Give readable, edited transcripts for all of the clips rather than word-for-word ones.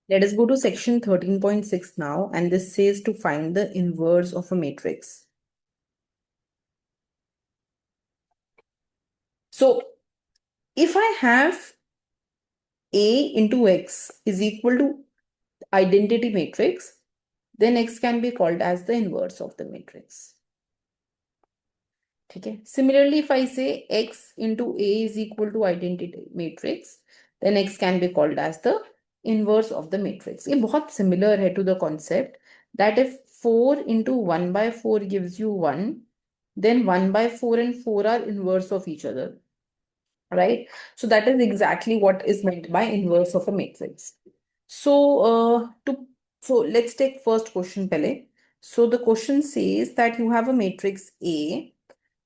Let us go to section 13.6 now, and this says to find the inverse of a matrix. So if I have A into X is equal to identity matrix, then X can be called as the inverse of the matrix. Okay. Similarly, if I say X into A is equal to identity matrix, then X can be called as the inverse of the matrix. ये बहुत similar है to the concept that if 4 into 1 by 4 gives you 1, then 1 by 4 and 4 are inverse of each other, right? So that is exactly what is meant by inverse of a matrix. So let's take first question पहले. So the question says that you have a matrix A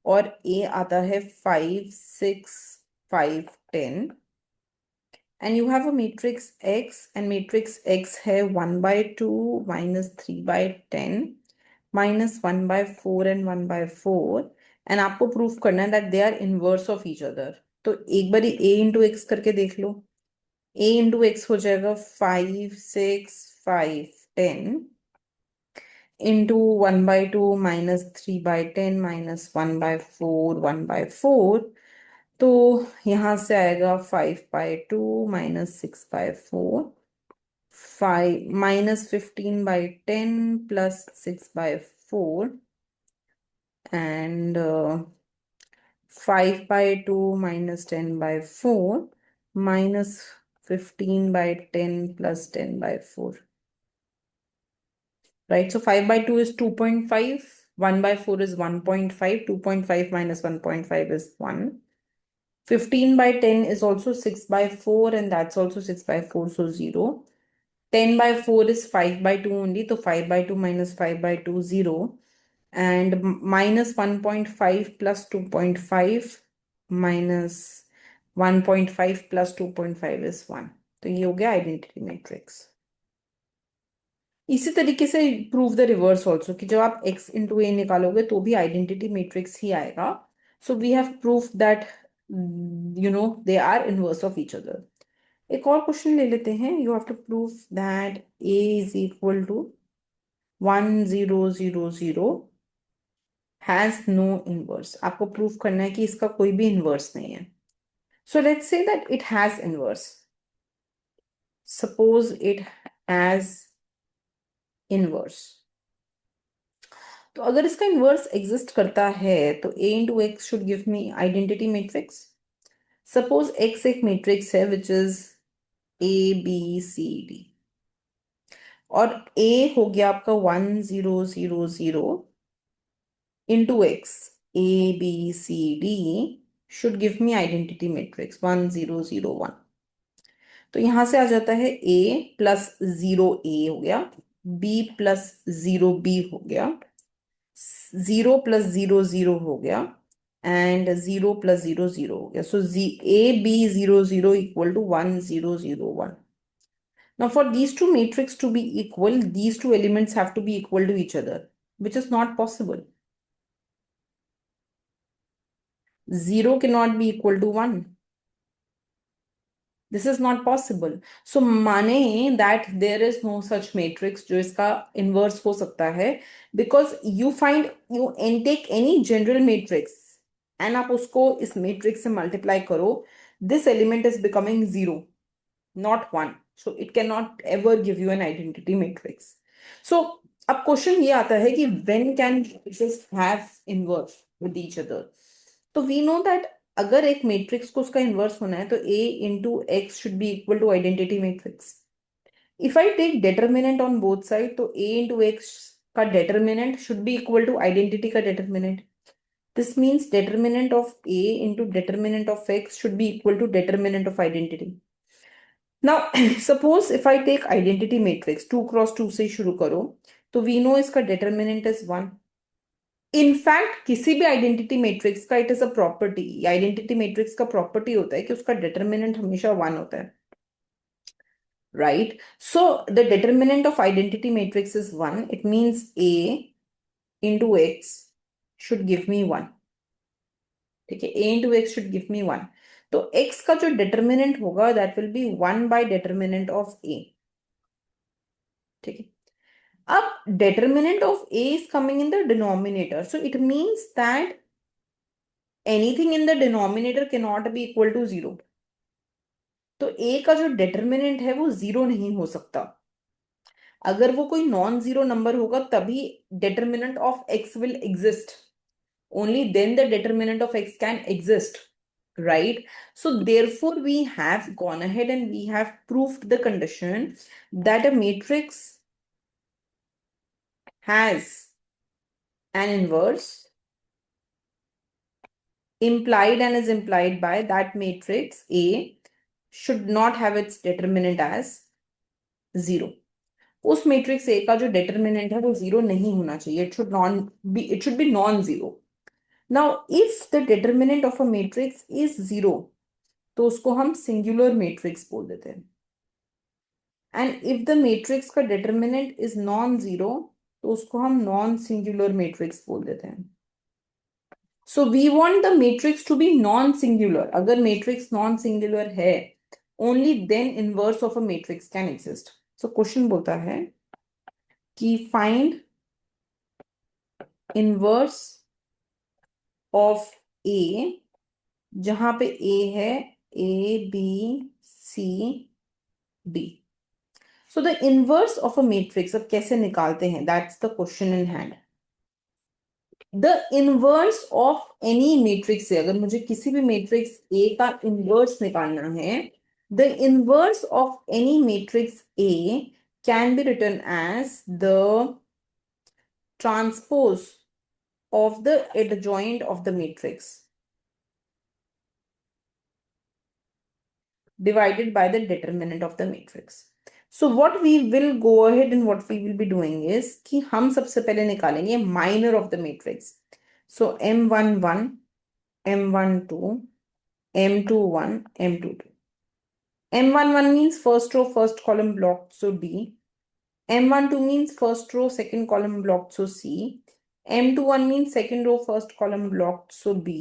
और A आता है 5, 6, 5, 10 and you have a matrix X and matrix X है 1 by 2 minus 3 by 10 minus 1 by 4 and 1 by 4 and आपको proof करना है that they are inverse of each other. तो एक बारी A into X करके देख लो. A into X हो जाएगा 5, 6, 5, 10 into 1 by 2 minus 3 by 10 minus 1 by 4, 1 by 4. तो यहां से आएगा 5/2 minus 6/4, 5 minus 15/10 plus 6/4 and 5/2 minus 10/4 minus 15/10 plus 10/4. Right, so 5/2 is 2.5, 1/4 is 1.5, 2.5 minus 1.5 is 1. 15/10 is also 6/4 and that's also 6/4, so 0. 10/4 is 5/2 only, so 5/2 minus 5/2, 0. And minus 1.5 plus 2.5 minus 1.5 plus 2.5 is 1. तो ये हो गया identity matrix. इसी तरीके से prove the reverse also कि जब आप x इंटू ए निकालोगे तो भी आइडेंटिटी मैट्रिक्स ही आएगा. So we have proof that they are inverse of each other. एक और क्वेश्चन ले लेते हैं. You have to prove that a is equal to 1 0 0 0 has no inverse. आपको प्रूफ करना है कि इसका कोई भी इनवर्स नहीं है. So let's say that it has inverse. Suppose it has inverse. तो अगर इसका इनवर्स एग्जिस्ट करता है तो a into x should give me identity matrix. Suppose x एक मैट्रिक्स है विच इज ABCD और a हो गया आपका 1 0 0 0 into x. ABCD should give me identity matrix 1 0 0 1. तो यहां से आ जाता है a प्लस 0 A हो गया, b प्लस 0 B हो गया, 0 प्लस 0 0 हो गया एंड 0 प्लस 0 0 हो गया. सो AB00 equal to 1 0 0 1. Now for these two matrix to be equal, these two elements have to be equal to each other, which is not possible. 0 cannot be equal to 1. This is not possible. So माने that there is no such matrix जो इसका inverse हो सकता है, because you take any general matrix and आप उसको इस matrix से multiply करो, this element is becoming 0, not 1. So it cannot ever give you an identity matrix. So अब question ये आता है कि when can matrices have inverse with each other? तो we know that अगर एक मैट्रिक्स को उसका इनवर्स होना है तो a into x should be equal to identity matrix. If I take determinant on both side तो a इंटू एक्स का determinant should be equal to identity का determinant. This means determinant of a into determinant of x should be equal to determinant of identity. Now suppose if I take identity matrix 2 cross 2 से शुरू करो तो we know इसका determinant is 1. In fact किसी भी identity matrix का it is a property. Identity matrix का property होता है कि उसका डिटरमिनेंट हमेशा 1 होता है, right? So the determinant of identity matrix is 1. It means a into x should give me 1. ठीक है, a into x should give me 1. तो x का जो डिटरमिनेंट होगा that will be 1 by determinant of a. ठीक है। अब determinant of A is coming in the denominator, so it means that anything in the denominator cannot be equal to 0. तो A का जो determinant है वो 0 नहीं हो सकता। अगर वो कोई नॉन जीरो नंबर होगा तभी determinant of x will exist. Only then the determinant of x can exist, right? So therefore we have gone ahead and we have proved the condition that a matrix has an inverse implied and is implied by that matrix A should not have its determinant as 0. उस matrix A का जो determinant है वो zero नहीं होना चाहिए, it should be non zero. Now if the determinant of a matrix is zero तो उसको हम सिंगुलर मैट्रिक्स बोल देते हैं, एंड इफ द मैट्रिक्स का डिटरमिनेंट इज नॉन जीरो तो उसको हम नॉन सिंगुलर मैट्रिक्स बोल देते हैं। So we want the matrix to be non singular. अगर मैट्रिक्स नॉन सिंगुलर है only then inverse of a matrix can exist. So question बोलता है कि फाइंड इनवर्स ऑफ ए, जहां पे ए है ABCD। So the inverse of a matrix अब कैसे निकालते हैं, that's the question in hand. The inverse of any matrix से, अगर मुझे किसी भी मैट्रिक्स ए का इनवर्स निकालना है, the inverse of any matrix A can be written as the transpose of the adjoint of the matrix divided by the determinant of the matrix. So what we will go ahead and what we will be doing is कि हम सबसे पहले निकालेंगे minor of the matrix. So M11, M12, M21, M22. M11 means first row, first column block, so D. M12 means first row, second column blocked, so C. M21 means second row, first column blocked, so B.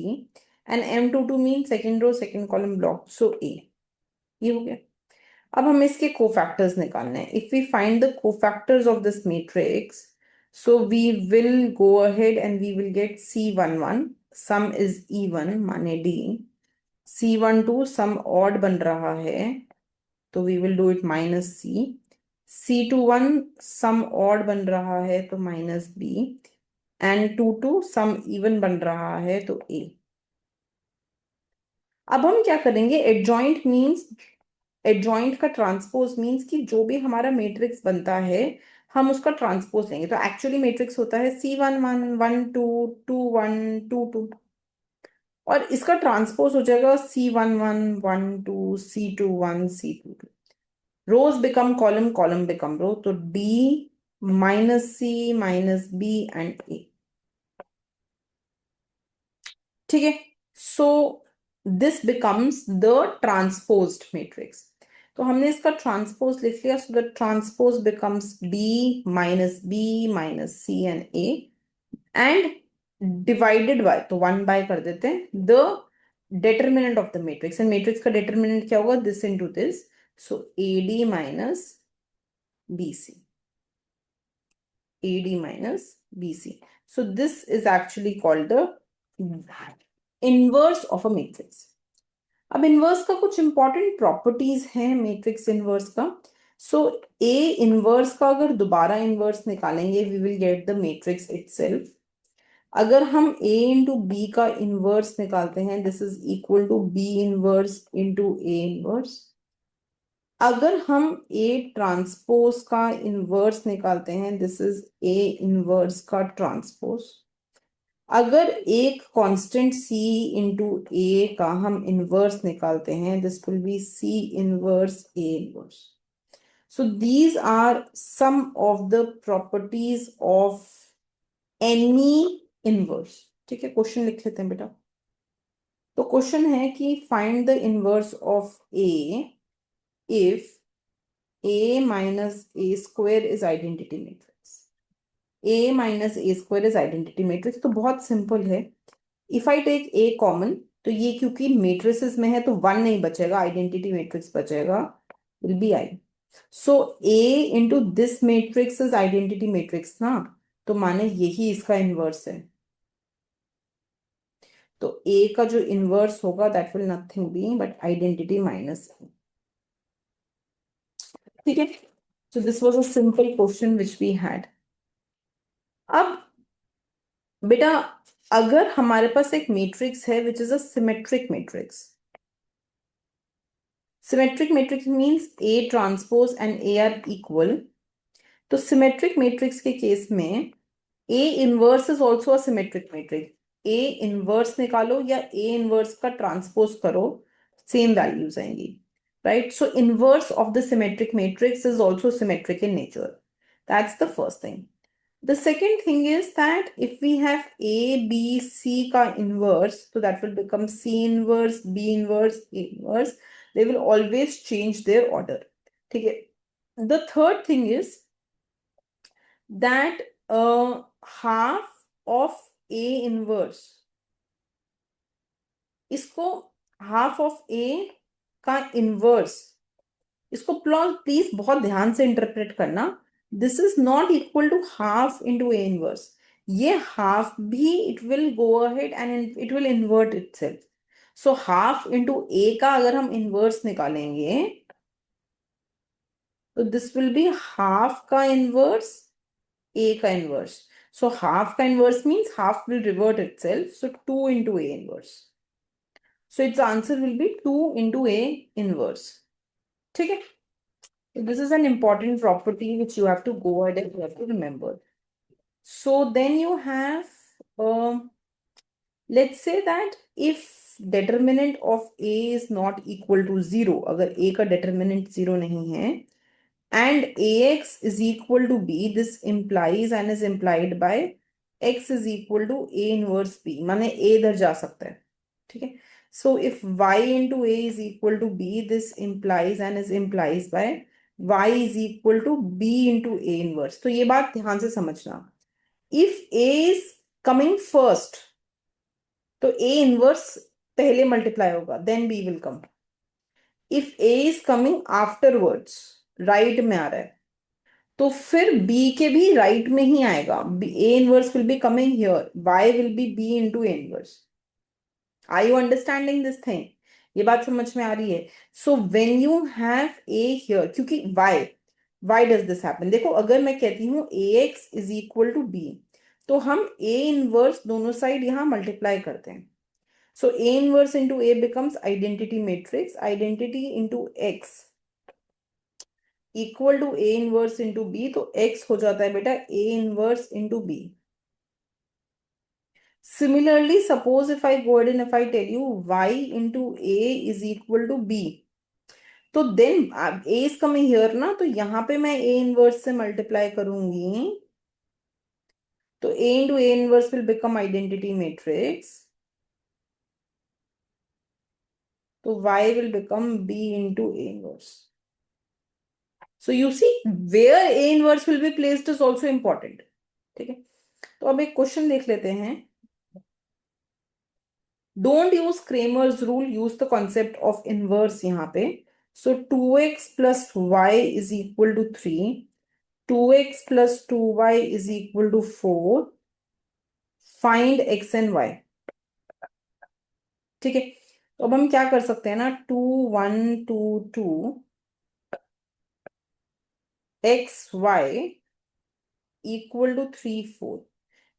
And M22 means second row, second column blocked, so A. ये हो गया। अब हमें इसके cofactors निकालने हैं। If we find the cofactors of this matrix, so we will go ahead and we will get C11 sum is even माने D, C12 sum odd बन रहा है तो we will do it minus C, C21 sum odd बन रहा है तो minus B, and 22 sum even बन रहा है तो A। अब हम क्या करेंगे, एडजॉइंट मींस, एडजॉइंट का ट्रांसपोज मींस कि जो भी हमारा मैट्रिक्स बनता है हम उसका ट्रांसपोज लेंगे। तो एक्चुअली मैट्रिक्स होता है C11 12 21 22 और इसका ट्रांसपोज हो जाएगा C11 12 C21 C22। रोज बिकम कॉलम, कॉलम बिकम रो, तो D minus C minus B and A। ठीक है, so this becomes the transposed matrix. तो हमने इसका ट्रांसपोज लिख लिया, so the transpose becomes D minus B minus C and A and divided by, तो 1 bye कर देते हैं the determinant of the matrix, and matrix का डिटरमिनेंट क्या होगा, this into this, so AD minus BC, AD minus BC. So this is actually called the inverse of a matrix. अब inverse का कुछ इंपॉर्टेंट प्रॉपर्टीज हैं matrix inverse का। So A inverse का अगर दोबारा इनवर्स निकालेंगे we will get the matrix itself. अगर हम A इंटू बी का इनवर्स निकालते हैं this is equal to B inverse into A inverse. अगर हम A ट्रांसपोज का इनवर्स निकालते हैं दिस इज A इनवर्स का ट्रांसपोज। अगर एक कांस्टेंट C इंटू A का हम इनवर्स निकालते हैं this will be C inverse A inverse. So these are some of the properties of any inverse. ठीक है, क्वेश्चन लिख लेते हैं बेटा। तो क्वेश्चन है कि find the inverse of A if A minus A square is identity matrix. A minus A square is identity matrix। तो बहुत सिंपल है, if I take A common तो ये क्योंकि मेट्रिसेस में है तो 1 नहीं बचेगा, आइडेंटिटी मैट्रिक्स बचेगा, will be I। So A into this matrix is identity matrix ना, तो माने यही इसका इन्वर्स है। तो ए का जो इन्वर्स होगा that will nothing be but identity minus. ठीक है, so this was a simple question which we had. अब बेटा, अगर हमारे पास एक मैट्रिक्स है which is a symmetric matrix, symmetric matrix means A transpose and A are equal. तो सिमेट्रिक मैट्रिक्स के केस में A inverse is also a symmetric matrix. A inverse निकालो या ए इनवर्स का ट्रांसपोज करो, सेम वैल्यूज आएंगी, right? So inverse of the symmetric matrix is also symmetric in nature. That's the first thing. The second thing is that if we have A, B, C का inverse, so that will become C inverse, B inverse, A inverse. They will always change their order. ठीक है? The third thing is that half of A inverse, इसको half of A का inverse, इसको please बहुत ध्यान से interpret करना। This is not equal to half into A inverse. ये हाफ भी it will go ahead and it will invert itself. So half into A का अगर हम इनवर्स निकालेंगे तो दिस विल बी हाफ का इनवर्स ए का इनवर्स। सो हाफ का inverse means half will revert itself, so 2 into A inverse. So it's answer will be 2 into A inverse. ठीक है, this is an important property which you have to go ahead and you have to remember. So then you have, let's say that if determinant of A is not equal to 0, अगर A का determinant 0 नहीं है, and AX is equal to B, this implies and is implied by X is equal to A inverse B, माने A इधर जा सकता है। ठीक है, so if Y into A is equal to B, this implies and is implies by Y is equal to B into A inverse। तो ये बात ध्यान से समझना। if A is coming first, तो A inverse पहले मल्टीप्लाई होगा, then B will come। if A is coming afterwards, right में आ रहा है, तो फिर B के भी राइट में ही आएगा। A inverse will be coming here, Y will be B into A inverse। Are you understanding this thing? ये बात समझ में आ रही है? So when you have A here, क्योंकि why does this happen? देखो, अगर मैं कहती हूँ AX is equal to B, तो हम A inverse दोनों साइड यहाँ मल्टीप्लाई करते हैं। So A inverse into A becomes identity matrix, identity into X equal to A inverse into B, तो X हो जाता है बेटा A inverse into B। Similarly, suppose if I go ahead and if I tell you Y into A is equal to B, तो then A is coming here ना, तो यहाँ पे मैं A inverse से मल्टीप्लाई करूंगी, तो A into A inverse will become identity matrix, तो Y will become B into A inverse। So you see where A inverse will be placed is also important। ठीक है, तो अब एक क्वेश्चन देख लेते हैं। Don't use Cramer's rule, use the concept of inverse यहाँ पे। So 2x plus y is equal to 3, 2x plus 2y is equal to 4, find x and y। ठीक है, तो अब हम क्या कर सकते हैं ना, 2 1 2 2 एक्स वाई इक्वल टू 3 4,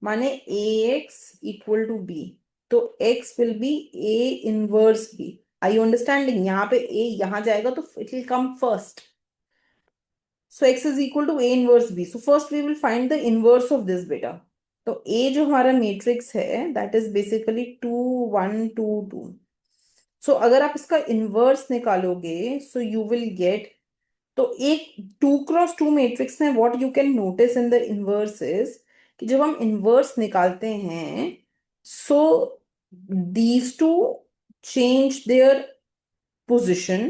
माने ax इक्वल टू b, तो x will be a inverse b। I you understanding? यहाँ पे a यहाँ जाएगा तो it will come first. So x is equal to a inverse b। So first we will find the inverse of this बेटा। तो a जो हमारा matrix है दैट इज बेसिकली 2 1 2 2। सो अगर आप इसका इनवर्स निकालोगे सो यू विल गेट, तो एक 2x2 मैट्रिक्स में what you can notice in the inverse is कि जब हम इनवर्स निकालते हैं so these two change their position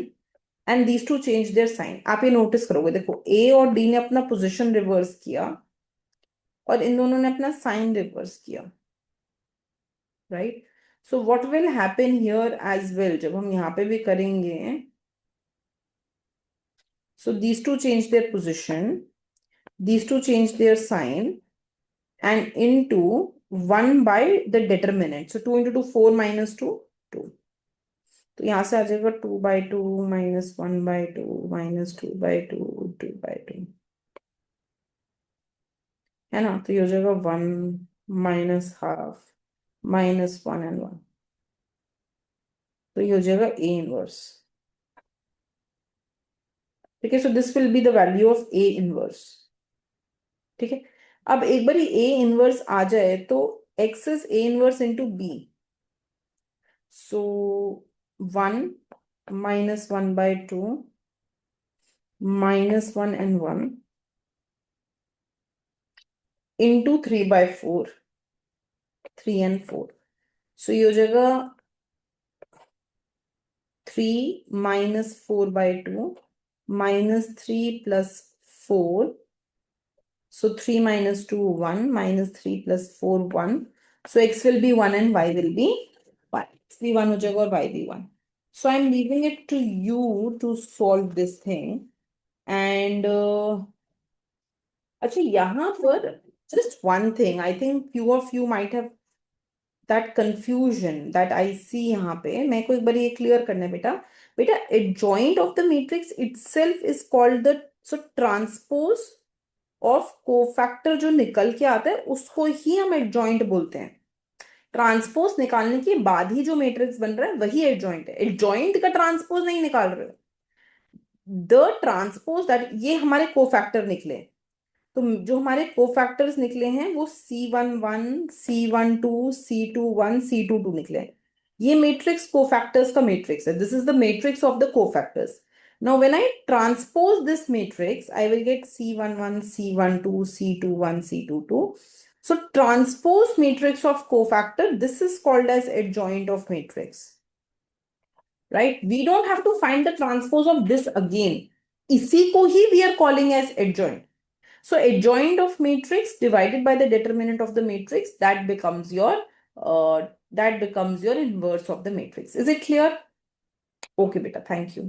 and these two change their sign. आप ये नोटिस करोगे, देखो ए और डी ने अपना पोजिशन रिवर्स किया और इन दोनों ने अपना साइन रिवर्स किया, right? So what will happen here as well, जब हम यहाँ पे भी करेंगे So these two change their position, these two change their sign, and into 1 by the determinant. So 2 into 2, 4 minus 2, 2. तो यहाँ से आ जाएगा 2/2 minus 1/2 minus 2/2 2/2, है ना? तो ये हो जाएगा 1 minus half minus 1 and 1. तो ये हो जाएगा A इनवर्स. ठीक है, so this will be the value of A inverse. ठीक है, अब एक बार A इनवर्स आ जाए तो X is A inverse into B. So 1 minus 1/2 minus 1 and 1 into 3/4, 3 and 4. सो ये हो जाएगा 3 minus 4/2 minus 3 plus 4. So 3 minus 2, 1 minus 3 plus 4, 1. So X will be 1 and Y will be 1. X भी 1 हो जाएगा और Y भी 1. So I'm leaving it to you to solve this thing. And अच्छा, यहाँ पर just one thing. I think few of you might have that confusion that I see यहाँ पे. मैं को एक बार ये clear करना है बेटा. बेटा, adjoint of the matrix itself is called the transpose of cofactor जो निकल के आता है उसको ही हम एडजॉइंट बोलते हैं. ट्रांसपोज निकालने के बाद ही जो मैट्रिक्स बन रहा है वही एडजॉइंट है. एडजॉइंट का ट्रांसपोज नहीं निकाल रहे हो. द ट्रांसपोज दैट ये हमारे कोफैक्टर निकले. तो जो हमारे कोफैक्टर्स निकले हैं वो C11 C12 C21 C22 निकले हैं. ये मैट्रिक्स कोफैक्टर्स का मैट्रिक्स है. This is the matrix of the cofactors. Now, when I transpose this matrix, I will get C11, C12, C21, C22. So, transpose matrix of cofactor, this is called as adjoint of matrix. Right? We don't have to find the transpose of this again. इसी को ही we are calling as adjoint. So, adjoint of matrix divided by the determinant of the matrix, that becomes your inverse of the matrix. Is it clear? Okay, beta. Thank you.